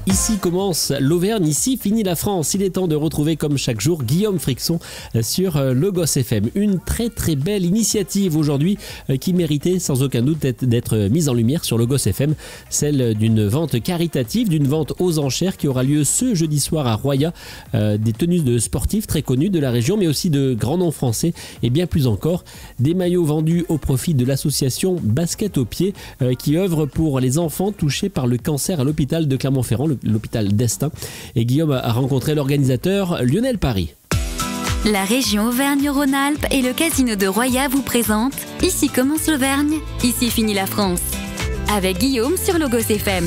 Ici commence l'Auvergne, ici finit la France. Il est temps de retrouver comme chaque jour Guillaume Frixon sur Logos FM. Une très très belle initiative aujourd'hui qui méritait sans aucun doute d'être mise en lumière sur Logos FM. Celle d'une vente caritative, d'une vente aux enchères qui aura lieu ce jeudi soir à Roya. Des tenues de sportifs très connus de la région mais aussi de grands noms français et bien plus encore. Des maillots vendus au profit de l'association Basket au pied qui œuvre pour les enfants touchés par le cancer à l'hôpital de Clermont-Ferrand, l'hôpital d'Estaing. Et Guillaume a rencontré l'organisateur Lionel Paris. La région Auvergne-Rhône-Alpes et le casino de Roya vous présentent Ici commence l'Auvergne, ici finit la France. Avec Guillaume sur Logos FM.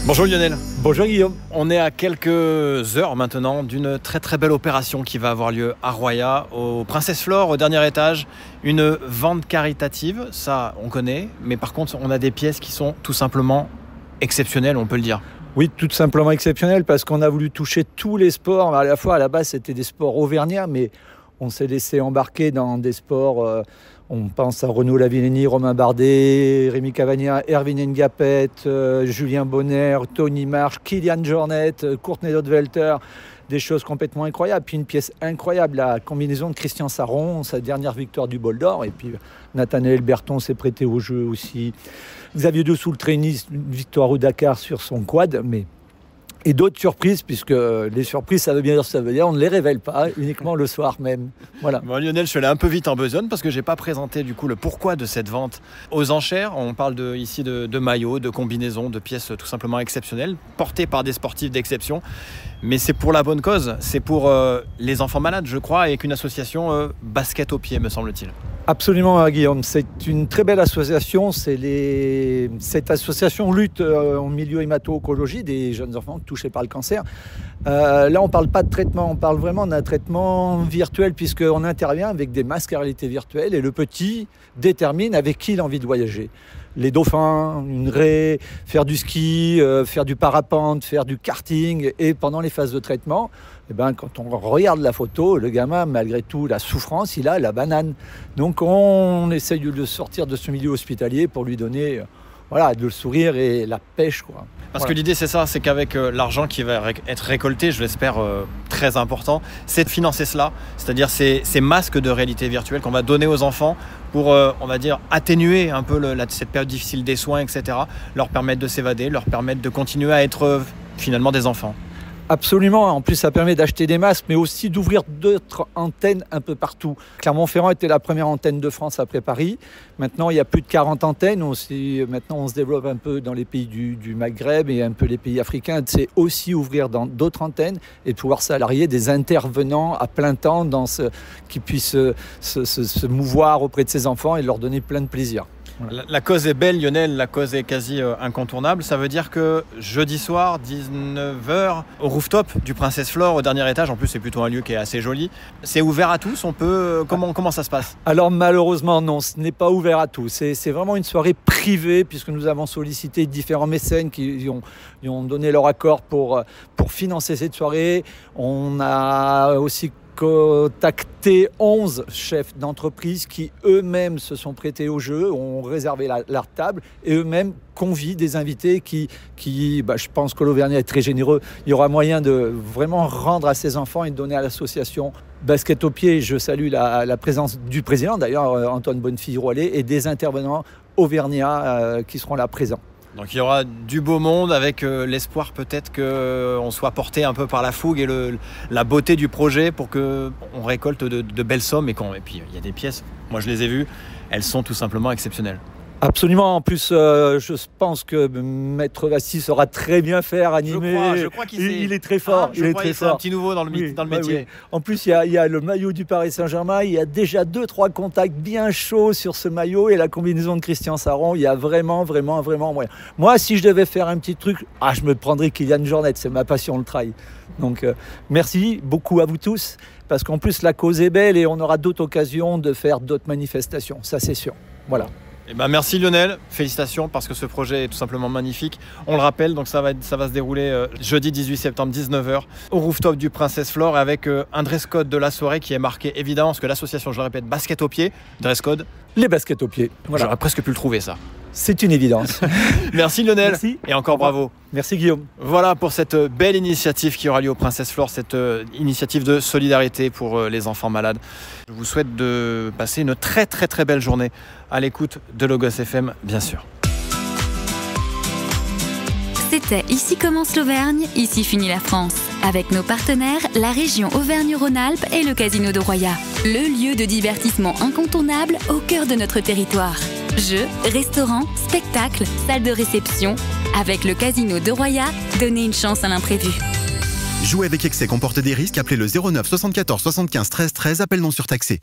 Bonjour Lionel. Bonjour Guillaume. On est à quelques heures maintenant d'une très très belle opération qui va avoir lieu à Roya, au Princesse Flore, au dernier étage. Une vente caritative, ça on connaît, mais par contre on a des pièces qui sont tout simplement exceptionnelles, on peut le dire. Oui, tout simplement exceptionnel parce qu'on a voulu toucher tous les sports. À la fois, à la base, c'était des sports auvergnats, mais on s'est laissé embarquer dans des sports. On pense à Renaud Lavillenie, Romain Bardet, Rémi Cavagna, Erwin Ngapet, Julien Bonner, Tony Marsh, Kylian Jornet, Courtney Dotvelter. Des choses complètement incroyables. Puis une pièce incroyable, la combinaison de Christian Saron, sa dernière victoire du Bol d'Or. Et puis Nathanaël Berton s'est prêté au jeu aussi. Xavier Dessous, le trainiste, une victoire au Dakar sur son quad. Et d'autres surprises, puisque les surprises, ça veut dire, on ne les révèle pas, uniquement le soir même. Voilà. Bon, Lionel, je suis allé un peu vite en besogne parce que je n'ai pas présenté du coup le pourquoi de cette vente aux enchères. On parle ici de maillots, de combinaisons, de pièces tout simplement exceptionnelles, portées par des sportifs d'exception. Mais c'est pour la bonne cause, c'est pour les enfants malades, je crois, avec une association basket au pied, me semble-t-il. Absolument, Guillaume. C'est une très belle association. Cette association lutte en milieu hémato-oncologie des jeunes enfants touchés par le cancer. Là, on ne parle pas de traitement, on parle vraiment d'un traitement virtuel puisqu'on intervient avec des masques à réalité virtuelle et le petit détermine avec qui il a envie de voyager. Les dauphins, une raie, faire du ski, faire du parapente, faire du karting. Et pendant les phases de traitement, quand on regarde la photo, le gamin, malgré tout, la souffrance, il a la banane. Donc on essaye de le sortir de ce milieu hospitalier pour lui donner de le sourire et la pêche, quoi. Parce que l'idée c'est ça, c'est qu'avec l'argent qui va être récolté, je l'espère très important, c'est de financer cela, c'est-à-dire ces masques de réalité virtuelle qu'on va donner aux enfants pour, on va dire, atténuer un peu cette période difficile des soins, etc., leur permettre de s'évader, leur permettre de continuer à être finalement des enfants. Absolument, en plus ça permet d'acheter des masques, mais aussi d'ouvrir d'autres antennes un peu partout. Clermont-Ferrand était la première antenne de France après Paris. Maintenant, il y a plus de 40 antennes. Maintenant, on se développe un peu dans les pays du Maghreb et un peu les pays africains. C'est aussi ouvrir dans d'autres antennes et pouvoir salarier des intervenants à plein temps qui puissent se mouvoir auprès de ces enfants et leur donner plein de plaisir. Voilà. La cause est belle, Lionel, la cause est quasi incontournable. Ça veut dire que jeudi soir, 19h, au rooftop du Princesse Flore, au dernier étage, en plus c'est plutôt un lieu qui est assez joli, c'est ouvert à tous, comment ça se passe? Alors malheureusement non, ce n'est pas ouvert à tous. C'est vraiment une soirée privée puisque nous avons sollicité différents mécènes qui ont donné leur accord pour financer cette soirée. On a aussi contacté 11 chefs d'entreprise qui eux-mêmes se sont prêtés au jeu, ont réservé leur table et eux-mêmes convient des invités qui je pense que l'Auvergnat est très généreux. Il y aura moyen de vraiment rendre à ses enfants et de donner à l'association Basket au pied. Je salue la présence du président, d'ailleurs Antoine Bonnefille-Roilet, et des intervenants auvergnats qui seront là présents. Donc il y aura du beau monde avec l'espoir peut-être qu'on soit porté un peu par la fougue et la beauté du projet pour qu'on récolte de belles sommes et puis il y a des pièces, moi je les ai vues, elles sont tout simplement exceptionnelles. Absolument, en plus je pense que Maître Vassi saura très bien faire animer. Je crois il est très fort. C'est un petit nouveau dans le métier. Oui. En plus il y a le maillot du Paris Saint-Germain, il y a déjà 2-3 contacts bien chauds sur ce maillot et la combinaison de Christian Saron, il y a vraiment moyen. Moi si je devais faire un petit truc, je me prendrais Kylian Jornet, c'est ma passion le trail. Donc merci beaucoup à vous tous parce qu'en plus la cause est belle et on aura d'autres occasions de faire d'autres manifestations, ça c'est sûr. Voilà. Merci Lionel, félicitations parce que ce projet est tout simplement magnifique. On le rappelle, donc ça va se dérouler jeudi 18 septembre 19h au rooftop du Princesse Flore avec un dress code de la soirée qui est marqué évidemment parce que l'association, je le répète, basket au pied, dress code. Les baskets au pied. Voilà. J'aurais presque pu le trouver ça. C'est une évidence. Merci Lionel. Merci. Et encore bravo. Merci Guillaume. Voilà pour cette belle initiative qui aura lieu au Princess Flore, cette initiative de solidarité pour les enfants malades. Je vous souhaite de passer une très belle journée à l'écoute de Logos FM, bien sûr. C'était Ici commence l'Auvergne, ici finit la France. Avec nos partenaires, la région Auvergne-Rhône-Alpes et le Casino de Roya. Le lieu de divertissement incontournable au cœur de notre territoire. Jeux, restaurants, spectacles, salles de réception. Avec le Casino de Roya, donnez une chance à l'imprévu. Jouer avec excès comporte des risques. Appelez le 09 74 75 13 13, appel non surtaxé.